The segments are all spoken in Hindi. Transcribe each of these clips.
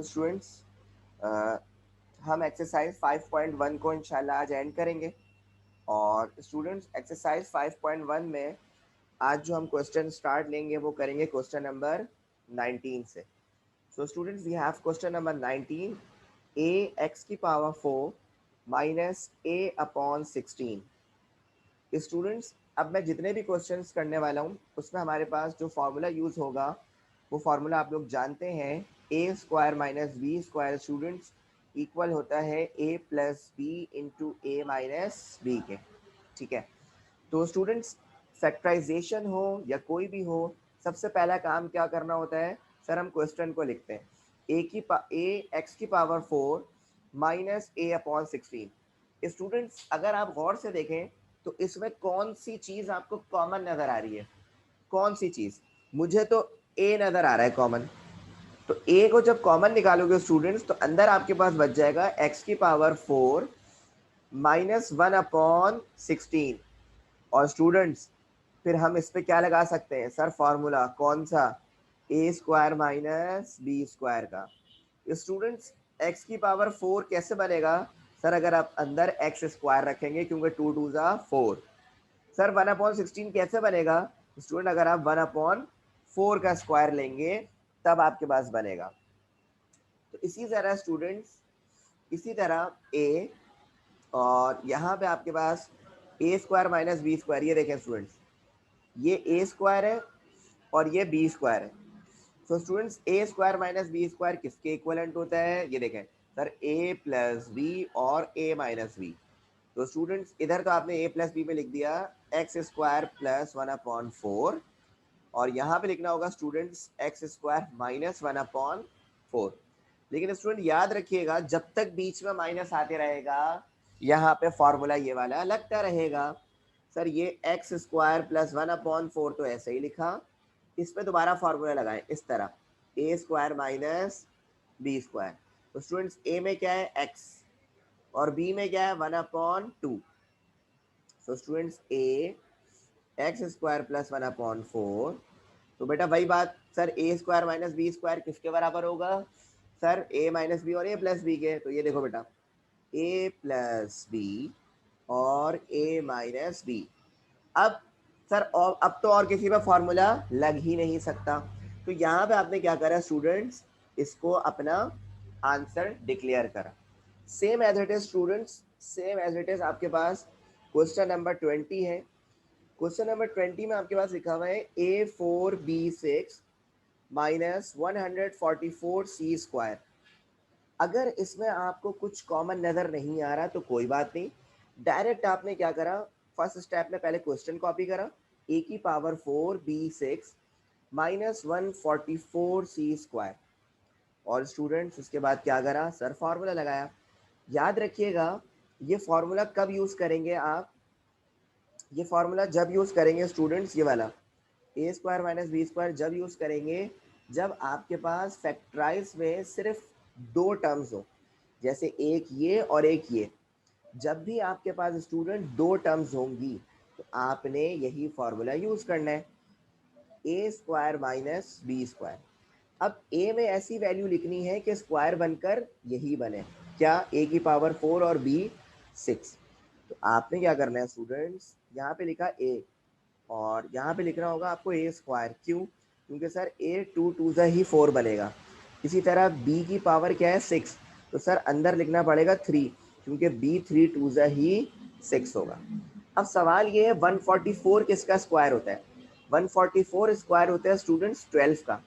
स्टूडेंट्स, हम एक्सरसाइज 5.1 को इंशाल्लाह आज एंड करेंगे। और स्टूडेंट्स, एक्सरसाइज 5.1 में आज जो हम क्वेश्चन स्टार्ट लेंगे वो करेंगे क्वेश्चन नंबर 19 से। So students, we have question number 19, A X की power 4 minus A upon 16। Students, अब मैं जितने भी क्वेश्चंस करने वाला हूँ उसमें हमारे पास जो फार्मूला यूज़ होगा वो फार्मूला आप लोग जानते हैं, A square minus B square students equal होता है A plus B into A minus B के। ठीक है, तो स्टूडेंट्स फैक्टराइजेशन हो या कोई भी हो, सबसे पहला काम क्या करना होता है सर, हम क्वेश्चन को लिखते हैं ए एक्स की power 4 minus A upon 16। Students, अगर आप गौर से देखें तो इसमें कौन सी चीज़ आपको कॉमन नज़र आ रही है? कौन सी चीज़? मुझे तो ए नज़र आ रहा है कॉमन। तो ए को जब कॉमन निकालोगे स्टूडेंट्स तो अंदर आपके पास बच जाएगा एक्स की पावर 4 माइनस 1 अपॉन 16। और स्टूडेंट्स फिर हम इस पे क्या लगा सकते हैं सर, फॉर्मूला कौन सा? ए स्क्वायर माइनस बी स्क्वायर का। स्टूडेंट्स, एक्स की पावर 4 कैसे बनेगा सर? अगर आप अंदर एक्स स्क्वायर रखेंगे क्योंकि 2 2 ज़ा 4। सर 1 अपॉन 16 कैसे बनेगा स्टूडेंट? अगर आप 1 अपॉन 4 का स्क्वायर लेंगे तब आपके पास बनेगा। तो इसी तरह स्टूडेंट्स, इसी तरह ए, और यहाँ पे आपके पास ए स्क्वायर माइनस बी स्क्वायर, ये देखें स्टूडेंट्स, ये ए स्क्वायर है और ये बी स्क्वायर है। सो स्टूडेंट्स, ए स्क्वायर माइनस बी स्क्वायर किसके इक्वलेंट होता है? ये देखें सर, ए प्लस बी और ए माइनस बी। तो स्टूडेंट्स इधर तो आपने ए प्लस बी में लिख दिया एक्स स्क्वायर प्लस 1 अपॉन 4, और यहाँ पे लिखना होगा students x square minus 1 upon 4। लेकिन स्टूडेंट याद रखिएगा, जब तक बीच में माइनस आते रहेगा यहाँ पे फॉर्मूला ये वाला लगता रहेगा। सर ये एक्स स्क्वायर प्लस 1 अपॉन 4 तो ऐसे ही लिखा, इस पे दोबारा फॉर्मूला लगाएं इस तरह, ए स्क्वायर माइनस बी स्क्वायर। तो स्टूडेंट्स ए में क्या है? एक्स, और बी में क्या है? 1 अपॉन 2। सो स्टूडेंट्स ए एक्स स्क्वायर प्लस 1 अपॉन 4। तो बेटा वही बात सर, ए स्क्वायर माइनस बी स्क्वायर किसके बराबर होगा सर? ए माइनस बी और ए प्लस बी के। तो ये देखो बेटा, ए प्लस बी और ए माइनस बी। अब सर और अब तो और किसी पे फॉर्मूला लग ही नहीं सकता। तो यहाँ पे आपने क्या करा स्टूडेंट्स, इसको अपना आंसर डिक्लेयर करा। Same as it is students, same as it is आपके पास क्वेश्चन नंबर 20 है। क्वेश्चन नंबर 20 में आपके पास लिखा हुआ है A4B6 माइनस 144C स्क्वायर। अगर इसमें आपको कुछ कॉमन नज़र नहीं आ रहा तो कोई बात नहीं, डायरेक्ट आपने क्या करा, फर्स्ट स्टेप में पहले क्वेश्चन कॉपी करा, ए की power 4B6 minus 144C square. और स्टूडेंट्स उसके बाद क्या करा सर? फार्मूला लगाया। याद रखिएगा, ये फार्मूला कब यूज़ करेंगे आप? ये फार्मूला जब यूज़ करेंगे स्टूडेंट्स, ये वाला ए स्क्वायर माइनस बी स्क्वायर जब यूज़ करेंगे जब आपके पास फैक्टराइज में सिर्फ दो टर्म्स हो, जैसे एक ये और एक ये। जब भी आपके पास स्टूडेंट दो टर्म्स होंगी तो आपने यही फार्मूला यूज़ करना है, ए स्क्वायर माइनस बी स्क्वायर। अब ए में ऐसी वैल्यू लिखनी है कि स्क्वायर बनकर यही बने, क्या? ए की पावर 4 और बी 6। तो आपने क्या करना है स्टूडेंट्स, यहाँ पे लिखा ए और यहाँ पे लिखना होगा आपको ए स्क्वायर। क्यों? क्योंकि सर ए 2 2 ज़ा ही 4 बनेगा। इसी तरह बी की पावर क्या है? 6, तो सर अंदर लिखना पड़ेगा 3, क्योंकि बी 3 2 ज़ा ही 6 होगा। अब सवाल ये है 144 किसका स्क्वायर होता है? 144 स्क्वायर होता है स्टूडेंट्स 12 का।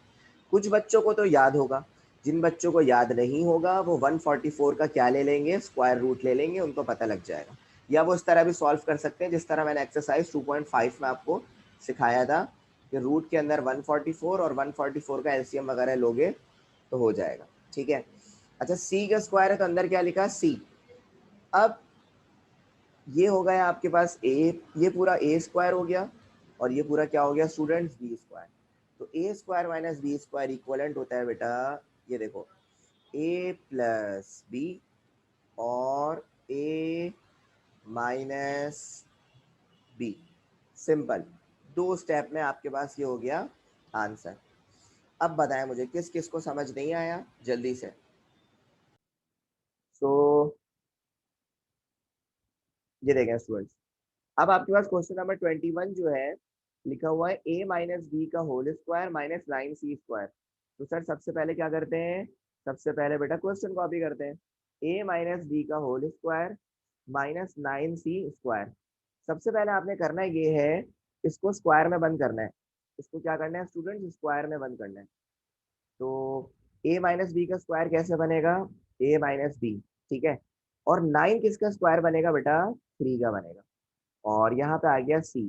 कुछ बच्चों को तो याद होगा, जिन बच्चों को याद नहीं होगा वो 144 का क्या ले लेंगे? स्क्वायर रूट ले लेंगे, उनको पता लग जाएगा। या वो इस तरह भी सॉल्व कर सकते हैं जिस तरह मैंने एक्सरसाइज 2.5 में आपको सिखाया था कि रूट के अंदर 144 और 144 का एलसीएम वगैरह लोगे तो हो जाएगा। ठीक है, अच्छा सी का स्क्वायर है तो अंदर क्या लिखा? सी। अब ये हो गया आपके पास ए, ये पूरा ए स्क्वायर हो गया और ये पूरा क्या हो गया स्टूडेंट्स? B square. तो A square minus B square equivalent होता है बेटा, ये देखो, ए प्लस बी और ए माइनस बी। सिंपल, दो स्टेप में आपके पास ये हो गया आंसर। अब बताएं मुझे किस किस को समझ नहीं आया जल्दी से। सो ये देखें स्टूडेंट्स, अब आपके पास क्वेश्चन नंबर 21 जो है लिखा हुआ है a माइनस बी का whole square minus 9c square. तो सर सबसे पहले क्या करते हैं, सबसे पहले बेटा क्वेश्चन कॉपी करते हैं। a माइनस बी का whole square minus 9c square. सबसे पहले आपने करना ये है, इसको स्क्वायर में बंद करना है। इसको क्या करना है स्टूडेंट, स्क्वायर में बंद करना है। तो a माइनस बी का स्क्वायर कैसे बनेगा, a माइनस बी, ठीक है। और 9 किसका स्क्वायर बनेगा बेटा, 3 का बनेगा। और यहाँ पे आ गया c।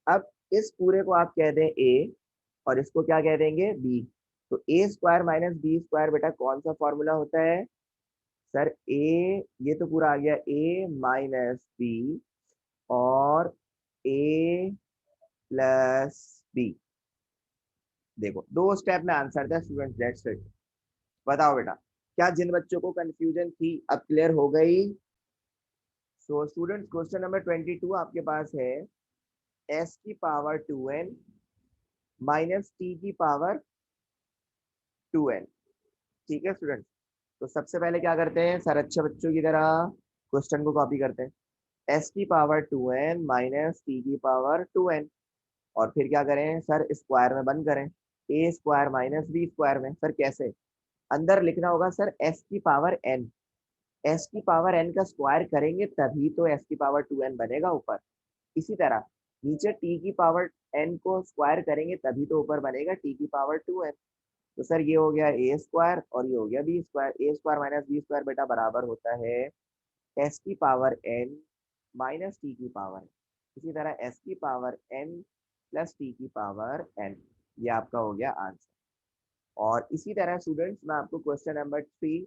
अब इस पूरे को आप कह दें a और इसको क्या कह देंगे b। तो A square minus B square बेटा कौन सा फॉर्मूला होता है सर, a, ये तो पूरा आ गया a माइनस बी और a प्लस बी। देखो दो स्टेप में आंसर था स्टूडेंट, दैट्स इट। बताओ बेटा, क्या जिन बच्चों को कंफ्यूजन थी अब क्लियर हो गई। सो स्टूडेंट क्वेश्चन नंबर 22 आपके पास है s की पावर 2n माइनस t की पावर 2n। ठीक है स्टूडेंट, तो सबसे पहले क्या करते हैं सर, अच्छे बच्चों की तरह क्वेश्चन को कॉपी करते हैं। s की पावर 2n माइनस t की पावर 2n। और फिर क्या करें सर, स्क्वायर में बंद करें। a square minus B square में, सर कैसे, अंदर लिखना होगा सर s की पावर n। s की पावर n का स्क्वायर करेंगे तभी तो s की पावर 2n बनेगा ऊपर। इसी तरह नीचे t की पावर n को स्क्वायर करेंगे तभी तो ऊपर बनेगा t की पावर 2n। तो सर ये हो गया ए स्क्वायर और ये हो गया बी स्क्वायर। ए स्क्वायर माइनस बी स्क्वायर बेटा बराबर होता है एस की पावर एन माइनस टी की पावर। इसी तरह एस की पावर एन प्लस टी की पावर एन। ये आपका हो गया आंसर। और इसी तरह स्टूडेंट्स मैं आपको क्वेश्चन नंबर 3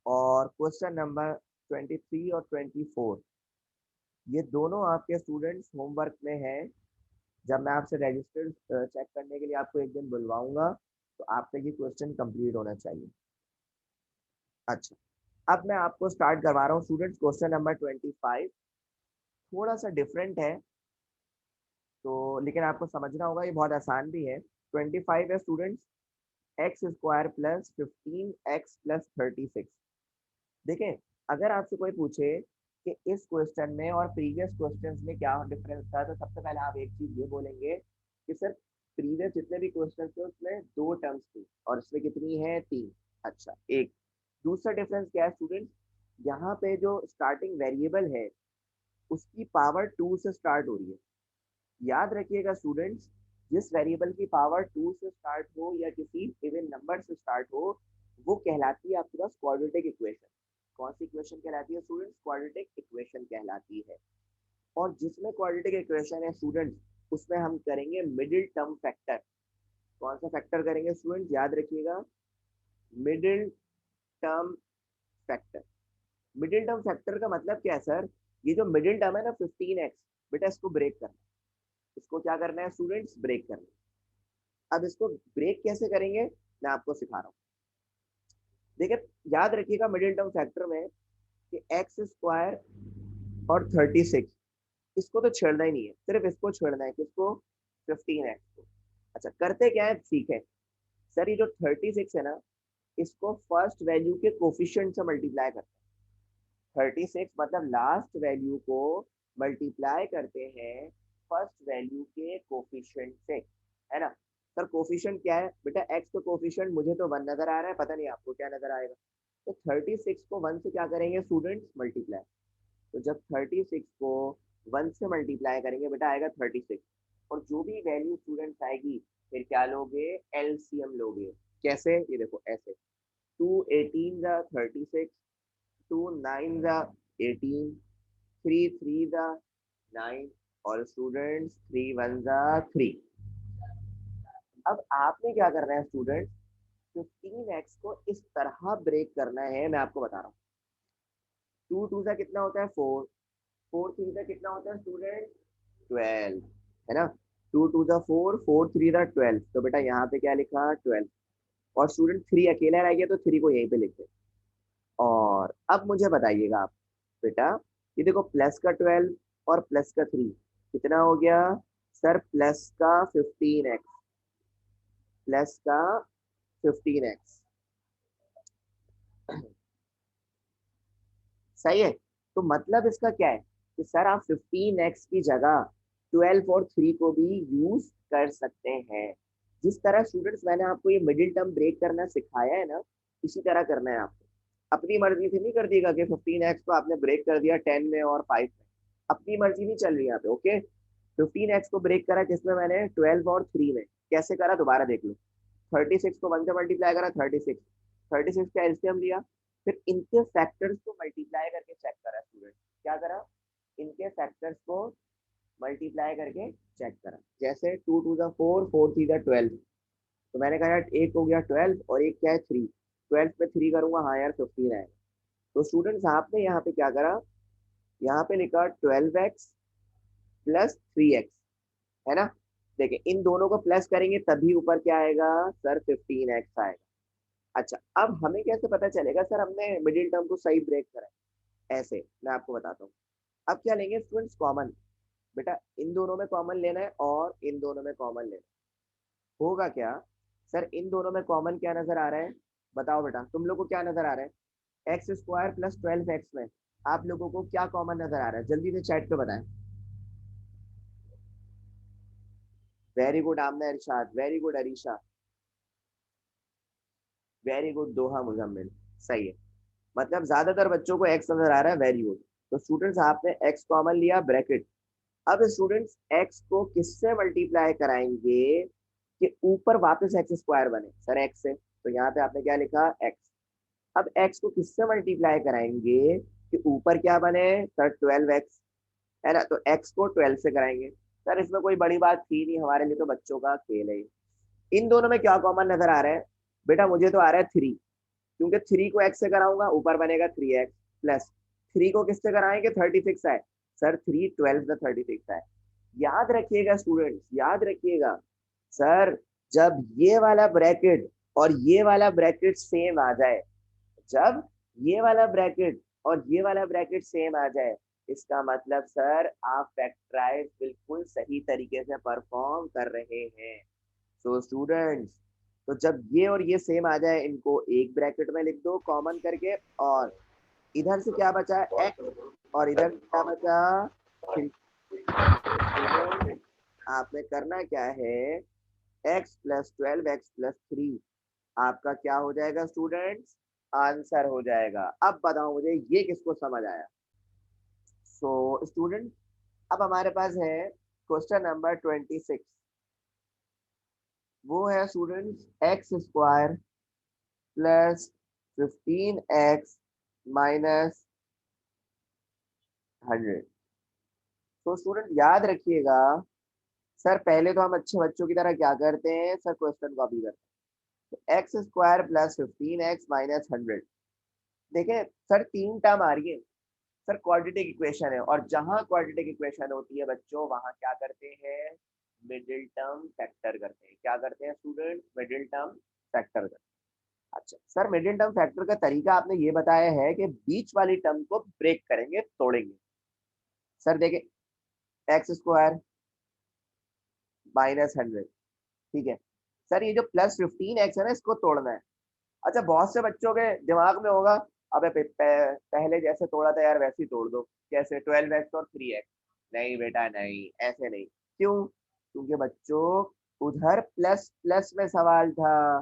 और क्वेश्चन नंबर 23 और 24, ये दोनों आपके स्टूडेंट्स होमवर्क में है। जब मैं आपसे रजिस्टर्ड चेक करने के लिए आपको एक दिन बुलवाऊंगा तो आपका ये क्वेश्चन कंप्लीट होना चाहिए। अच्छा, अब मैं आपको स्टार्ट करवा रहा हूँ स्टूडेंट्स क्वेश्चन नंबर 25। थोड़ा सा डिफरेंट है तो, लेकिन आपको समझना होगा, ये बहुत आसान भी है। 25 है students, x square plus 15x plus 36। देखें, अगर आपसे कोई पूछे कि इस क्वेश्चन में और प्रीवियस क्वेश्चंस में क्या डिफरेंस था, तो सबसे पहले आप एक चीज ये बोलेंगे कि सर प्रीवियस जितने भी क्वेश्चन थे उसमें दो टर्म्स थी और इसमें कितनी है, तीन। अच्छा, एक दूसरा डिफरेंस क्या है स्टूडेंट्स, यहाँ पे जो स्टार्टिंग वेरिएबल है उसकी पावर 2 से स्टार्ट हो रही है। याद रखिएगा स्टूडेंट्स, जिस वेरिएबल की पावर 2 से स्टार्ट हो या किसी इवन नंबर से स्टार्ट हो, वो कहलाती है आपके पास क्वाड्रेटिक इक्वेशन। कौन सी इक्वेशन कहलाती है स्टूडेंट्स, क्वाड्रेटिक इक्वेशन कहलाती है। और जिसमें क्वाड्रेटिक इक्वेशन है स्टूडेंट्स, उसमें हम करेंगे मिडिल टर्म फैक्टर। कौन सा फैक्टर करेंगे स्टूडेंट्स, याद रखिएगा, middle term factor. Middle term factor का मतलब क्या है सर, ये जो मिडिल टर्म है ना 15x, बेटा इसको ब्रेक करना। इसको क्या करना है स्टूडेंट्स, ब्रेक करना। अब इसको ब्रेक कैसे करेंगे मैं आपको सिखा रहा हूँ। देखिए, याद रखिएगा मिडिल टर्म फैक्टर में कि एक्स स्क्वायर और 36, इसको तो छेड़ना ही नहीं है, सिर्फ इसको छेड़ना है, किसको, 15x को। अच्छा, करते क्या है सीखें। सर ये जो 36 है ना, इसको फर्स्ट वैल्यू के कोफिशिएंट से मल्टीप्लाई करते हैं। 36 मतलब लास्ट वैल्यू को मल्टीप्लाई करते हैं फर्स्ट वैल्यू के कोफिशिएंट से, है ना। सर कोफिशिएंट क्या है बेटा, एक्स का कोफिशिएंट मुझे तो 1 नजर आ रहा है, पता नहीं आपको क्या नजर आएगा। तो 36 को 1 से क्या करेंगे स्टूडेंट्स, मल्टीप्लाई। तो जब 36 को 1 से मल्टीप्लाई करेंगे बेटा आएगा 36। और जो भी वैल्यू स्टूडेंट्स आएगी फिर क्या लोगे, एलसीएम लोगे। कैसे, ये देखो ऐसे, 2 18 जा 36, 2 9 जा 18, 3 3 जा 9, और स्टूडेंट्स 3 1 जा 3। अब आपने क्या करना है स्टूडेंट्स, 15x को इस तरह ब्रेक करना है, मैं आपको बता रहा हूँ। 2 2 का कितना होता है 4, 4 3 का कितना होता है स्टूडेंट 12, है ना। 2 2 जा 4, 4 3 जा 12, तो बेटा यहाँ पे क्या लिखा 12। और स्टूडेंट 3 अकेला रह गया तो 3 को यहीं पे लिख दे। और अब मुझे बताइएगा आप बेटा, ये देखो प्लस का 12 और प्लस का 3 कितना हो गया सर, प्लस का 15x प्लस का 15x। सही है। तो मतलब इसका क्या है कि सर आप 15x की जगह 12 और 3 को भी यूज कर सकते हैं। जिस तरह स्टूडेंट्स मैंने आपको ये मिडिल टर्म ब्रेक करना सिखाया है ना, इसी तरह करना है आपको। अपनी मर्जी से नहीं कर दिएगा कि 15x को आपने ब्रेक कर दिया 10 में और 5 में। अपनी मर्जी नहीं चल रही यहाँ पे। ओके, 15x को ब्रेक करा किसमें, मैंने 12 और 3 में। कैसे करा दोबारा देख लो। 36 को 1 से मल्टीप्लाई करा, 36 का एलसीएम लिया, फिर इनके फैक्टर्स को मल्टीप्लाई करके चेक करा स्टूडेंट। क्या करा, इनके फैक्टर्स को मल्टीप्लाई करके चेक करा। जैसे 2 टू द 4, 4 थ्री द 12। तो मैंने कहा यार एक हो गया 12 और एक क्या है 3। 12 पे 3 करूंगा, हाँ यार 15 आएगा। तो स्टूडेंट्स आपने यहाँ पे क्या करा, यहाँ पे लिखा 12x प्लस 3x, है ना। देखिए इन दोनों को प्लस करेंगे तभी ऊपर क्या आएगा सर, 15x आएगा। अच्छा, अब हमें कैसे पता चलेगा सर हमने मिडिल टर्म को सही ब्रेक करा है? ऐसे मैं आपको बताता हूँ। अब क्या लेंगे स्टूडेंट्स, कॉमन। बेटा इन दोनों में कॉमन लेना है और इन दोनों में कॉमन लेना है। होगा क्या सर, इन दोनों में कॉमन क्या नजर आ रहा है, बताओ बेटा तुम लोग को क्या नजर आ रहा है। एक्स स्क्वायर प्लस 12x में आप लोगों को क्या कॉमन नजर आ रहा है, जल्दी से चैट पे बताएं। Very good Aamna Irshad, very good Arisha, very good Doha Muzammil. सही है। मतलब ज्यादातर बच्चों को एक्स नजर आ रहा है, वेरी गुड। तो स्टूडेंट्स आपने एक्स कॉमन लिया, ब्रैकेट। अब स्टूडेंट्स एक्स को किससे मल्टीप्लाई कराएंगे कि ऊपर वापस एक्स स्क्वायर बने, सर एक्स से। तो यहाँ पे आपने क्या लिखा, एक्स। अब एक्स को किससे मल्टीप्लाई कराएंगे कि ऊपर क्या बने, सर 12x, है ना। तो एक्स को 12 से कराएंगे। सर इसमें कोई बड़ी बात थी नहीं, हमारे लिए तो बच्चों का खेल है। इन दोनों में क्या कॉमन नजर आ रहा है, बेटा मुझे तो आ रहा है 3, क्योंकि 3 को एक्स से कराऊंगा ऊपर बनेगा 3x, प्लस 3 को किससे कराएंगे, 36 आए। सर 3 12 में 36 आए। याद रखिएगा स्टूडेंट्स, याद रखिएगा सर, जब ये वाला ब्रैकेट और ये वाला ब्रैकेट सेम आ जाए, जब ये वाला ब्रैकेट और ये वाला ब्रैकेट सेम आ जाए, इसका मतलब सर आप फैक्टराइज बिल्कुल सही तरीके से परफॉर्म कर रहे हैं। तो स्टूडेंट्स, तो जब ये और ये सेम आ जाए, इनको एक ब्रैकेट में लिख दो कॉमन करके, और इधर से क्या बचा एक्स और इधर से क्या बचा 3। स्टूडेंट आपने करना क्या है, एक्स प्लस 12x प्लस 3 आपका क्या हो जाएगा स्टूडेंट्स, आंसर हो जाएगा। अब बताओ मुझे ये किसको समझ आया। सो स्टूडेंट, अब हमारे पास है क्वेश्चन नंबर 26। वो है students x square plus 15x minus 100। तो स्टूडेंट याद रखिएगा सर, पहले तो हम अच्छे बच्चों की तरह क्या करते हैं सर, क्वेश्चन कॉपी करते हैं। तो x square plus 15x minus 100। देखिए सर तीन टर्म आ रही है सर, क्वाड्रेटिक इक्वेशन है, और जहां क्वाड्रेटिक इक्वेशन होती है बच्चों वहां क्या करते हैं, मिडिल टर्म फैक्टर करते हैं। क्या करते हैं स्टूडेंट, मिडिल टर्म फैक्टर करते हैं। अच्छा सर, मिडिल टर्म फैक्टर का तरीका आपने ये बताया है कि बीच वाली टर्म को ब्रेक करेंगे, तोड़ेंगे। सर देखिए एक्स स्क्वायर माइनस 100, ठीक है। सर ये जो प्लस 15x है ना, इसको तोड़ना है। अच्छा बहुत से बच्चों के दिमाग में होगा, अबे पहले जैसे तोड़ा था यार वैसे ही तोड़ दो, कैसे 12x और 3x। नहीं बेटा नहीं, ऐसे नहीं। क्यों, क्योंकि बच्चों उधर प्लस प्लस में सवाल था,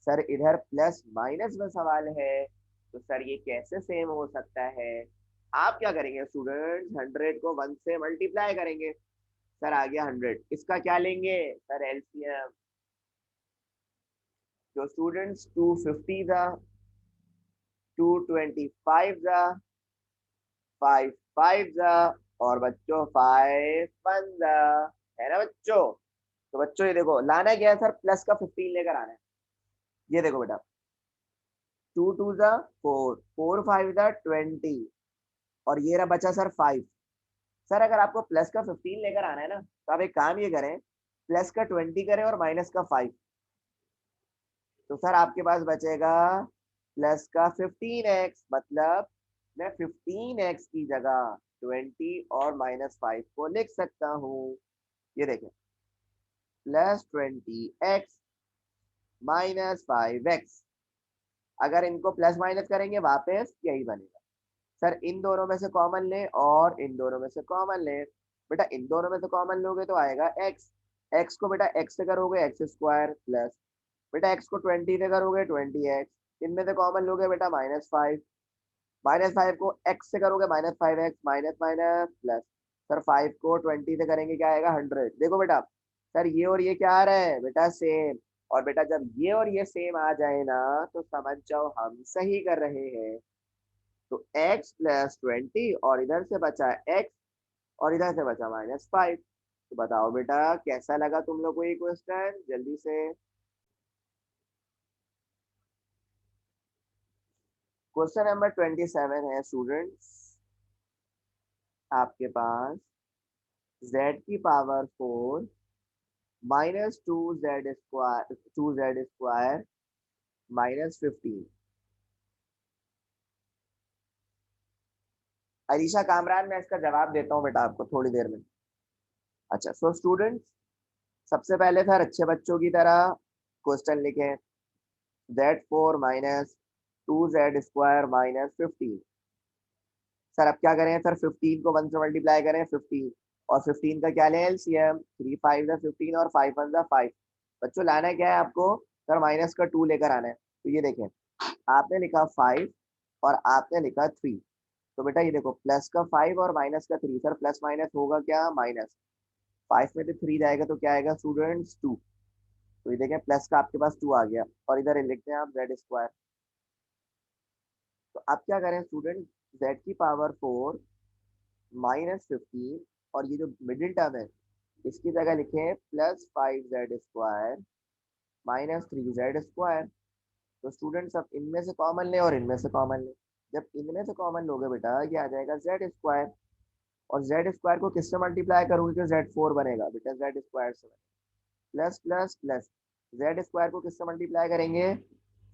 सर इधर प्लस माइनस में सवाल है। तो सर ये कैसे सेम हो सकता है। आप क्या करेंगे स्टूडेंट, 100 को 1 से मल्टीप्लाई करेंगे। सर आ गया 100, इसका क्या लेंगे सर, एलसीएम। तो स्टूडेंट्स 250 था, 225 था, 5 5 था, और बच्चों 5 1 था, है ना बच्चों। तो बच्चों ये देखो लाना क्या है सर, प्लस का 15 लेकर आना है। ये देखो बेटा, 2 2 जा 4, 4 5 जा 20, और ये रहा बचा सर 5। सर अगर आपको प्लस का 15 लेकर आना है ना, तो आप एक काम ये करें, प्लस का 20 करें और माइनस का 5। तो सर आपके पास बचेगा प्लस का 15x, मतलब मैं 15x की जगह 20 और -5 को लिख सकता हूँ। ये देखें, प्लस 20x -5x। अगर इनको प्लस माइनस करेंगे वापस यही बनेगा। सर इन दोनों में से कॉमन ले और इन दोनों में से कॉमन ले। बेटा इन दोनों में से कॉमन लोगे तो आएगा x। x को बेटा x से करोगे एक्स स्क्वायर प्लस, बेटा x को 20 से करोगे 20x। इनमें से कॉमन लोगे बेटा -5। -5 को x से करोगे -5x, minus minus plus. Sir 5 को 20 से करेंगे क्या आएगा 100। देखो बेटा सर ये और ये क्या आ रहा है बेटा सेम। और बेटा जब ये और ये सेम आ जाए ना तो समझ जाओ हम सही कर रहे हैं। तो x+20 और इधर से बचा x और इधर से बचा -5। तो बताओ बेटा कैसा लगा तुम लोग को ये क्वेश्चन जल्दी से। क्वेश्चन नंबर 27 है स्टूडेंट्स आपके पास। z⁴ -2z² -15। अलीशा कामरान मैं इसका जवाब देता हूँ बेटा आपको थोड़ी देर में। अच्छा सो स्टूडेंट्स सबसे पहले सर अच्छे बच्चों की तरह क्वेश्चन लिखें। z⁴ -2z² -15। सर अब क्या करें सर 15 को 1 से मल्टीप्लाई करें 15 और 15 का क्या लें एलसीएम। 3 5 ज़ा 15 और 5 1 ज़ा 5। बच्चों लाना क्या है आपको सर माइनस का 2 लेकर आना है। तो ये देखें आपने लिखा 5 और आपने लिखा 3। तो बेटा ये देखो प्लस का 5 और माइनस का 3। सर प्लस माइनस होगा क्या माइनस। 5 में से 3 जाएगा तो क्या आएगा स्टूडेंट्स 2। तो ये देखें प्लस का आपके पास 2 आ गया और इधर लिखते हैं आप z²। तो अब क्या करें स्टूडेंट z⁴ -15 और ये जो मिडिल टर्म है इसकी जगह लिखें +5z² -3z²। तो स्टूडेंट्स अब इनमें से कॉमन ले और इनमें से कॉमन ले। जब इनमें से कॉमन लोगे बेटा ये आ जाएगा z²। और z² को किससे मल्टीप्लाई करूंगी तो z⁴ बनेगा बेटा z² से। प्लस प्लस प्लस z² को किससे मल्टीप्लाई करेंगे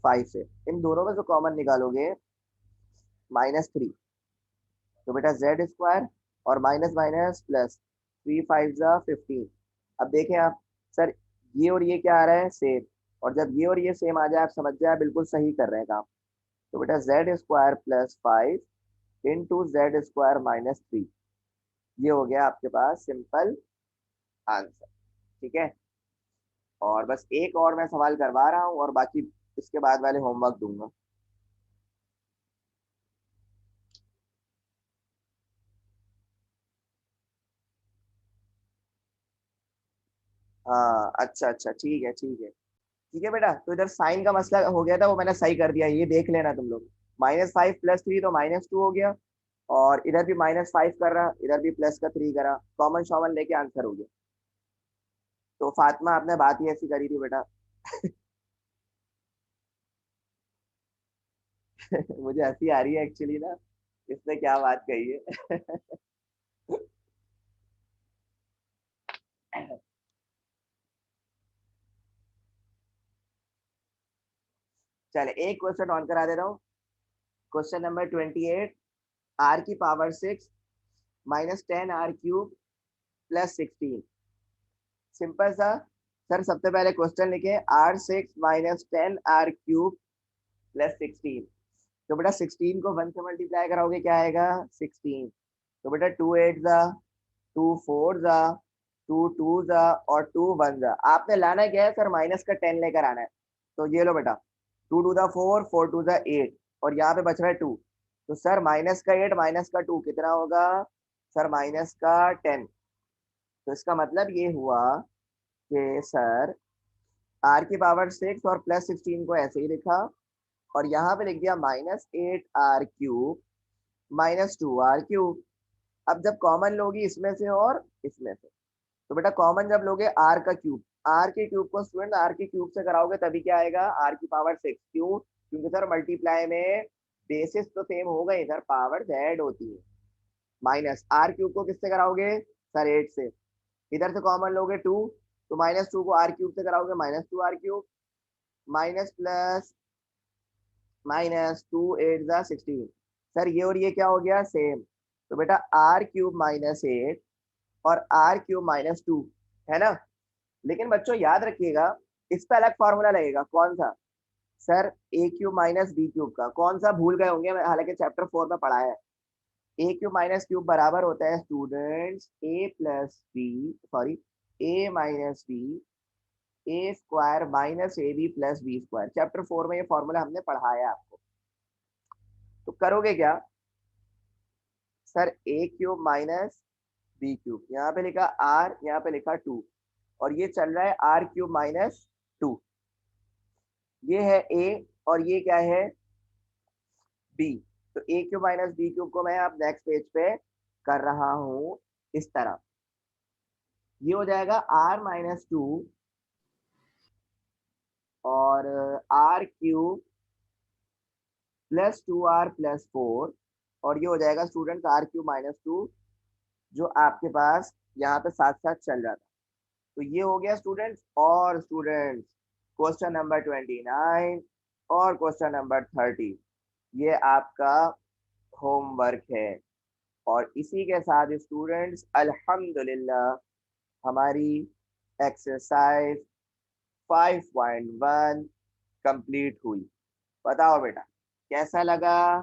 5 से। इन दोनों में से कॉमन निकालोगे -3। तो बेटा z² और माइनस माइनस प्लस 3 5 ज़ा 15। अब देखें आप सर ये और ये क्या आ रहा है सेम। और जब ये और ये सेम आ जाए आप समझ जाए बिल्कुल सही कर रहे हैं काम। तो बेटा z² + 5 इंटू z² - 3। ये हो गया आपके पास सिंपल आंसर। ठीक है और बस एक और मैं सवाल करवा रहा हूँ और बाकी इसके बाद वाले होमवर्क दूंगा। हाँ अच्छा अच्छा ठीक है ठीक है। ठीक है बेटा तो इधर साइन का मसला हो गया था वो मैंने सही कर दिया ये देख लेना तुम लोग। -5 + 3 तो -2 हो गया। और इधर भी -5 कर रहा इधर भी प्लस का 3 करा कॉमन शॉमन लेके आंसर हो गया। तो फातिमा आपने बात ही ऐसी करी थी बेटा। मुझे हंसी आ रही है एक्चुअली ना इसने क्या बात कही है। चले एक क्वेश्चन ऑन करा दे रहा हूँ। Question number 28 r⁴ 6 -10r³ +16। Simple सा। सर सबसे पहले क्वेश्चन लिखे r6 -10r³ +16। तो बेटा 16 को 1 से मल्टीप्लाई कराओगे क्या आएगा 16। तो बेटा 2 8 ज़ा 2 4 ज़ा 2 2 ज़ा और 2 1 ज़ा। आपने लाना क्या है सर माइनस का 10 लेकर आना है। तो ये लो बेटा 2 2 ज़ा 4 4 2 ज़ा 8 और यहाँ पे बच रहा है 2। तो सर माइनस का 8 माइनस का 2 कितना होगा सर माइनस का 10। तो इसका मतलब ये हुआ कि सर r⁴ 6 और +16 को ऐसे ही लिखा और यहाँ पे लिख दिया -8r³ -2r³। अब जब कॉमन लोगी इसमें से और इसमें से तो बेटा कॉमन जब लोगे r का क्यूब। r के क्यूब को स्टूडेंट r के क्यूब से कराओगे तभी क्या आएगा r⁴ 6। क्यों क्योंकि सर मल्टीप्लाई में बेसिस तो सेम हो गई सर पावर्स ऐड होती है। माइनस r³ को किससे कराओगे सर 8 से। इधर से कॉमन लोगे 2 तो -2 को r³ से कराओगे -2r³ माइनस प्लस -2 8 ज़ा 16। सर ये और ये क्या हो गया सेम। तो बेटा r³ -8 और r³ -2 है ना। लेकिन बच्चों याद रखिएगा इस पे अलग फॉर्मूला लगेगा, कौन सा सर? ए क्यूब माइनस बी क्यूब का। कौन सा भूल गए होंगे, हालांकि चैप्टर 4 में पढ़ा है। ए क्यूब माइनस क्यूब बराबर होता है students A plus B, sorry, A minus B, A square minus A B plus B square. Chapter 4 में ये फॉर्मूला हमने पढ़ाया आपको। तो करोगे क्या सर? ए क्यूब माइनस बी क्यूब, यहाँ पे लिखा आर, यहाँ पे लिखा 2, और ये चल रहा है आर क्यूब माइनस 2। ये है ए और ये क्या है? बी। तो ए क्यूब माइनस बी क्यूब को मैं अब नेक्स्ट पेज पे कर रहा हूं इस तरह। ये हो जाएगा आर माइनस 2 और are cube plus 2r plus 4, और ये हो जाएगा स्टूडेंट आर क्यूब माइनस 2, जो आपके पास यहाँ पे साथ साथ चल रहा था। तो ये हो गया स्टूडेंट्स। और स्टूडेंट्स क्वेश्चन नंबर 29 और क्वेश्चन नंबर 30 ये आपका होमवर्क है। और इसी के साथ स्टूडेंट्स अल्हम्दुलिल्लाह हमारी एक्सरसाइज 5.1 कंप्लीट हुई। बताओ बेटा कैसा लगा?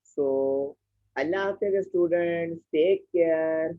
सो अल्लाह हाफिज स्टूडेंट्स, टेक केयर।